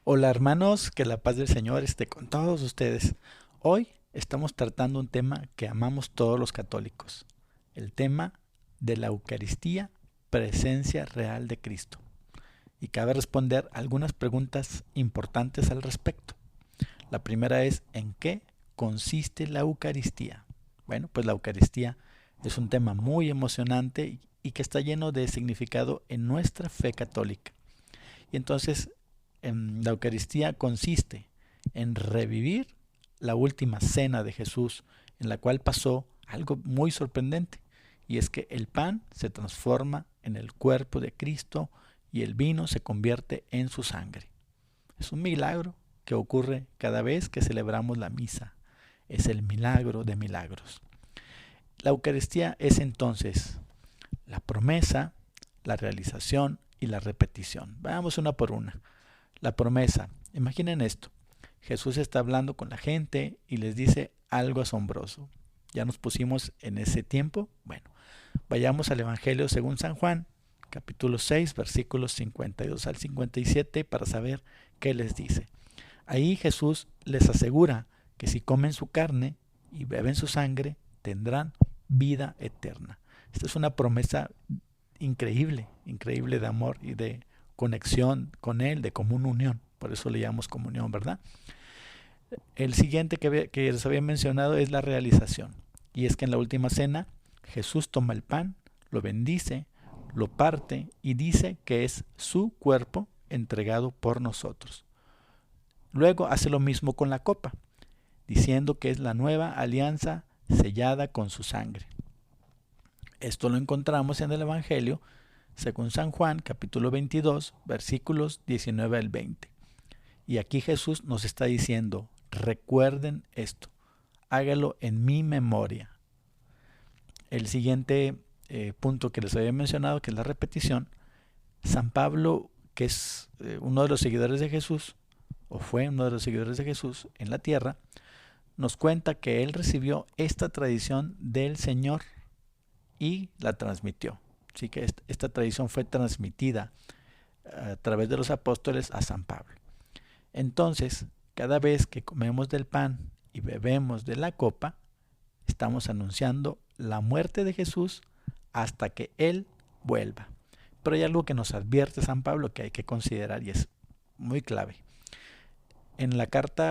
Hola hermanos, que la paz del Señor esté con todos ustedes. Hoy estamos tratando un tema que amamos todos los católicos, el tema de la Eucaristía, presencia real de Cristo. Y cabe responder algunas preguntas importantes al respecto. La primera es, ¿en qué consiste la Eucaristía? Bueno, pues la Eucaristía es un tema muy emocionante y que está lleno de significado en nuestra fe católica. Y entonces la Eucaristía consiste en revivir la última cena de Jesús, en la cual pasó algo muy sorprendente, y es que el pan se transforma en el cuerpo de Cristo y el vino se convierte en su sangre. Es un milagro que ocurre cada vez que celebramos la misa. Es el milagro de milagros. La Eucaristía es entonces la promesa, la realización y la repetición. Vamos una por una. La promesa. Imaginen esto. Jesús está hablando con la gente y les dice algo asombroso. ¿Ya nos pusimos en ese tiempo? Bueno, vayamos al Evangelio según San Juan, capítulo 6, versículos 52 al 57 para saber qué les dice. Ahí Jesús les asegura que si comen su carne y beben su sangre, tendrán vida eterna. Esta es una promesa increíble, increíble de amor y de conexión con Él, de común unión. Por eso le llamamos comunión, ¿verdad? El siguiente que les había mencionado es la realización. Y es que en la última cena Jesús toma el pan, lo bendice, lo parte y dice que es su cuerpo entregado por nosotros. Luego hace lo mismo con la copa, diciendo que es la nueva alianza sellada con su sangre. Esto lo encontramos en el Evangelio según San Juan, capítulo 22, versículos 19 al 20. Y aquí Jesús nos está diciendo, recuerden esto, hágalo en mi memoria. El siguiente punto que les había mencionado, que es la repetición, San Pablo, que es uno de los seguidores de Jesús, o fue uno de los seguidores de Jesús en la tierra, nos cuenta que él recibió esta tradición del Señor y la transmitió. Así que esta tradición fue transmitida a través de los apóstoles a San Pablo. Entonces, cada vez que comemos del pan y bebemos de la copa, estamos anunciando la muerte de Jesús hasta que Él vuelva. Pero hay algo que nos advierte San Pablo que hay que considerar y es muy clave. En la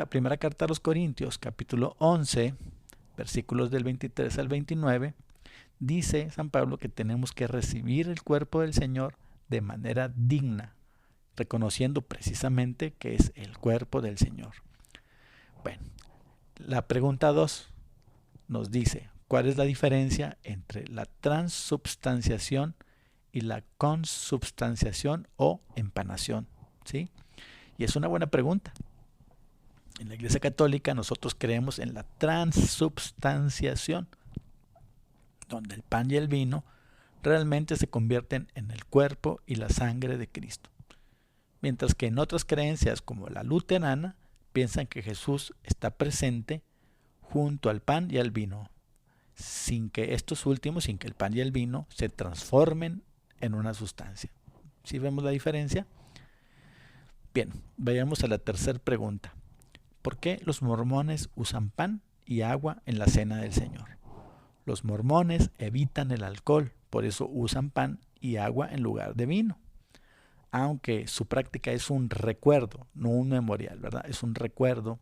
primera carta a los Corintios, capítulo 11, versículos del 23 al 29, dice San Pablo que tenemos que recibir el cuerpo del Señor de manera digna, reconociendo precisamente que es el cuerpo del Señor. Bueno, la pregunta 2 nos dice, ¿cuál es la diferencia entre la transubstanciación y la consubstanciación o empanación? ¿Sí? Y es una buena pregunta. En la Iglesia Católica nosotros creemos en la transubstanciación, donde el pan y el vino realmente se convierten en el cuerpo y la sangre de Cristo. Mientras que en otras creencias como la luterana piensan que Jesús está presente junto al pan y al vino, sin que estos últimos, sin que el pan y el vino se transformen en una sustancia. ¿Sí vemos la diferencia? Bien, vayamos a la tercera pregunta. ¿Por qué los mormones usan pan y agua en la cena del Señor? Los mormones evitan el alcohol, por eso usan pan y agua en lugar de vino. Aunque su práctica es un recuerdo, no un memorial, ¿verdad? Es un recuerdo.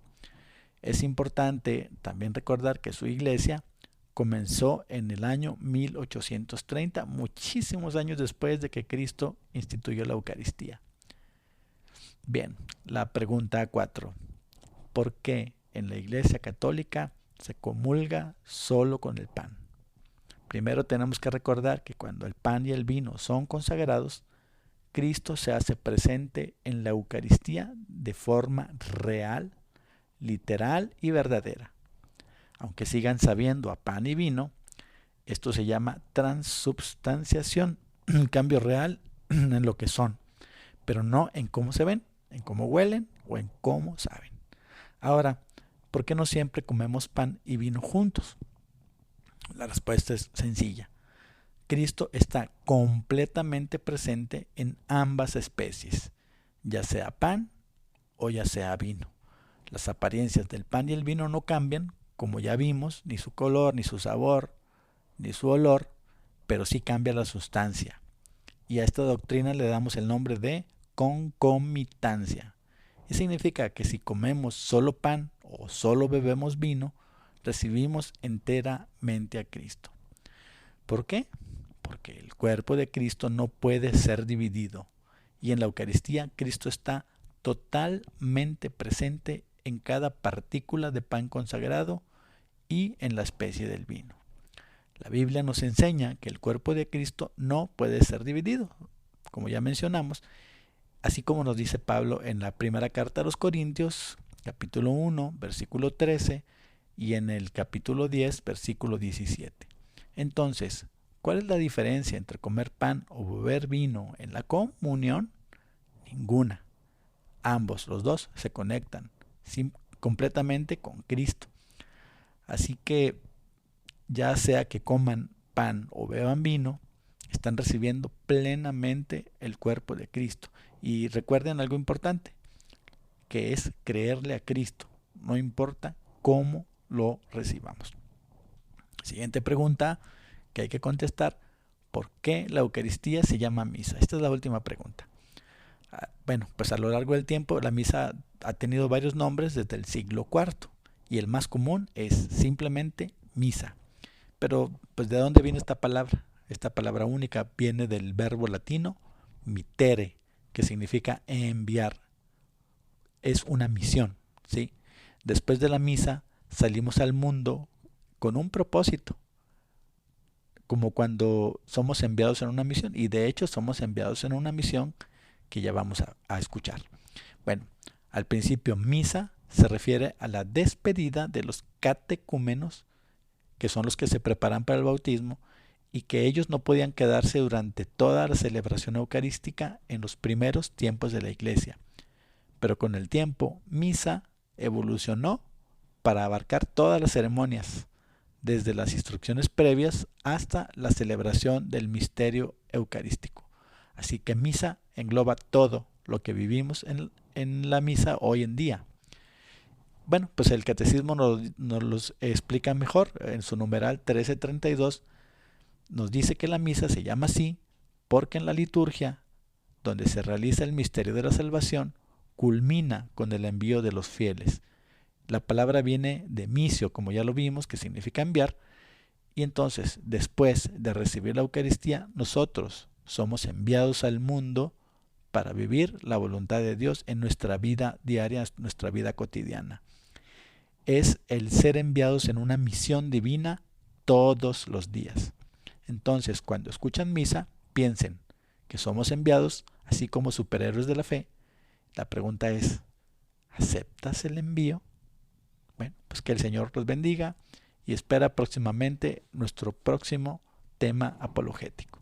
Es importante también recordar que su iglesia comenzó en el año 1830, muchísimos años después de que Cristo instituyó la Eucaristía. Bien, la pregunta 4. ¿Por qué en la Iglesia Católica se comulga solo con el pan? Primero tenemos que recordar que cuando el pan y el vino son consagrados, Cristo se hace presente en la Eucaristía de forma real, literal y verdadera. Aunque sigan sabiendo a pan y vino, esto se llama transubstanciación, un cambio real en lo que son, pero no en cómo se ven, en cómo huelen o en cómo saben. Ahora, ¿por qué no siempre comemos pan y vino juntos? La respuesta es sencilla. Cristo está completamente presente en ambas especies, ya sea pan o ya sea vino. Las apariencias del pan y el vino no cambian, como ya vimos, ni su color, ni su sabor, ni su olor, pero sí cambia la sustancia. Y a esta doctrina le damos el nombre de concomitancia. Y significa que si comemos solo pan o solo bebemos vino, recibimos enteramente a Cristo. ¿Por qué? Porque el cuerpo de Cristo no puede ser dividido. Y en la Eucaristía Cristo está totalmente presente en cada partícula de pan consagrado y en la especie del vino. La Biblia nos enseña que el cuerpo de Cristo no puede ser dividido, como ya mencionamos, así como nos dice Pablo en la primera carta a los Corintios, capítulo 1, versículo 13, y en el capítulo 10, versículo 17. Entonces, ¿cuál es la diferencia entre comer pan o beber vino en la comunión? Ninguna. Ambos, los dos, se conectan completamente con Cristo. Así que ya sea que coman pan o beban vino, están recibiendo plenamente el cuerpo de Cristo. Y recuerden algo importante, que es creerle a Cristo, no importa cómo lo recibamos. Siguiente pregunta que hay que contestar: ¿por qué la Eucaristía se llama misa? Esta es la última pregunta. Bueno, pues a lo largo del tiempo la misa ha tenido varios nombres desde el siglo IV y el más común es simplemente misa. Pero, pues, ¿de dónde viene esta palabra? Esta palabra única viene del verbo latino mittere, que significa enviar. Es una misión, ¿sí? Después de la misa salimos al mundo con un propósito, como cuando somos enviados en una misión, y de hecho somos enviados en una misión que ya vamos a escuchar. Bueno, al principio misa se refiere a la despedida de los catecúmenos, que son los que se preparan para el bautismo, y que ellos no podían quedarse durante toda la celebración eucarística en los primeros tiempos de la iglesia. Pero con el tiempo, misa evolucionó para abarcar todas las ceremonias, desde las instrucciones previas hasta la celebración del misterio eucarístico. Así que misa engloba todo lo que vivimos en la misa hoy en día. Bueno, pues el catecismo nos los explica mejor. En su numeral 1332 nos dice que la misa se llama así porque en la liturgia, donde se realiza el misterio de la salvación, culmina con el envío de los fieles. La palabra viene de misio, como ya lo vimos, que significa enviar, y entonces, después de recibir la Eucaristía, nosotros somos enviados al mundo para vivir la voluntad de Dios en nuestra vida diaria, nuestra vida cotidiana. Es el ser enviados en una misión divina todos los días. Entonces, cuando escuchan misa, piensen que somos enviados, así como superhéroes de la fe. La pregunta es, ¿aceptas el envío? Bueno, pues que el Señor los bendiga y espera próximamente nuestro próximo tema apologético.